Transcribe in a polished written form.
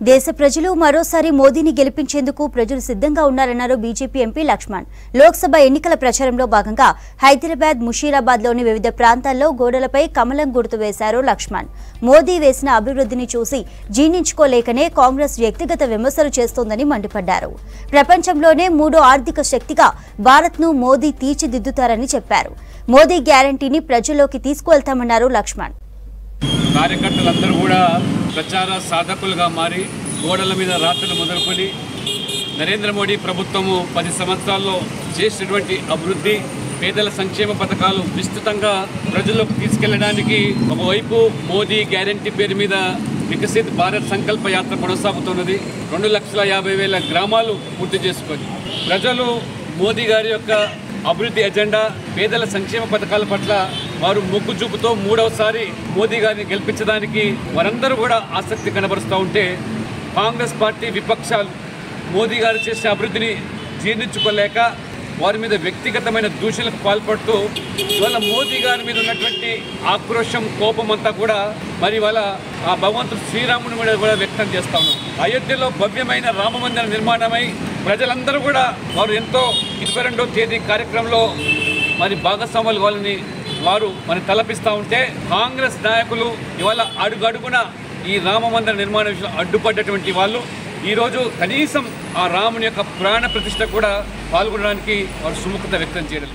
దేశ ప్రజలు మరోసారి మోదీని గెలిపించేందుకు ప్రజలు సిద్ధంగా ఉన్నారన్నారు బీజేపీ ఎంపీ లక్ష్మణ్. లోక్సభ ఎన్నికల ప్రచారంలో భాగంగా హైదరాబాద్, ముషీరాబాద్లోని వివిధ ప్రాంతాల్లో గోడలపై కమలం గుర్తు వేశారు లక్ష్మణ్. మోదీ వేసిన అభివృద్ధిని చూసి జీర్ణించుకోలేకనే కాంగ్రెస్ వ్యక్తిగత విమర్శలు చేస్తోందని మండిపడ్డారు. ప్రపంచంలోనే మూడో ఆర్థిక శక్తిగా భారత్ను మోదీ తీర్చిదిద్దుతారని చెప్పారు. మోదీ గ్యారంటీని ప్రజల్లోకి తీసుకువెళ్తామన్నారు లక్ష్మణ్. కార్యకర్తలందరూ కూడా ప్రచార సాధకులుగా మారి గోడల మీద రాత్రులు మొదలుకొని నరేంద్ర మోడీ ప్రభుత్వము 10 సంవత్సరాల్లో చేసినటువంటి అభివృద్ధి, పేదల సంక్షేమ పథకాలు విస్తృతంగా ప్రజల్లోకి తీసుకెళ్లడానికి ఒకవైపు మోదీ గ్యారంటీ పేరు మీద వికసిత్ భారత్ సంకల్ప యాత్ర కొనసాగుతున్నది. 2,50,000 గ్రామాలు పూర్తి చేసుకొని ప్రజలు మోదీ గారి యొక్క అభివృద్ధి ఎజెండా, పేదల సంక్షేమ పథకాల పట్ల వారు మొగ్గు చూపుతో మూడవసారి మోదీ గారిని గెలిపించడానికి వారందరూ కూడా ఆసక్తి కనబరుస్తూ ఉంటే, కాంగ్రెస్ పార్టీ విపక్షాలు మోదీ గారు చేసే అభివృద్ధిని జీర్ణించుకోలేక వారి మీద వ్యక్తిగతమైన దూషణలకు పాల్పడుతూ ఇవాళ మోదీ గారి మీద ఉన్నటువంటి ఆక్రోషం, కోపం అంతా కూడా మరి వాళ్ళ ఆ భగవంతుడు శ్రీరాముని మీద కూడా వ్యక్తం చేస్తా ఉన్నారు. అయోధ్యలో భవ్యమైన రామమందిర నిర్మాణమై ప్రజలందరూ కూడా వారు ఎంతో 22వ తేదీ కార్యక్రమంలో మరి భాగస్వాములు వాళ్ళని వారు మరి తలపిస్తూ ఉంటే, కాంగ్రెస్ నాయకులు ఇవాళ అడుగడుగున ఈ రామమందిర నిర్మాణ విషయంలో అడ్డుపడ్డటువంటి వాళ్ళు ఈరోజు కనీసం ఆ రాముని యొక్క ప్రాణ ప్రతిష్ఠ కూడా పాల్గొనడానికి వారు సుముఖత వ్యక్తం చేయడం.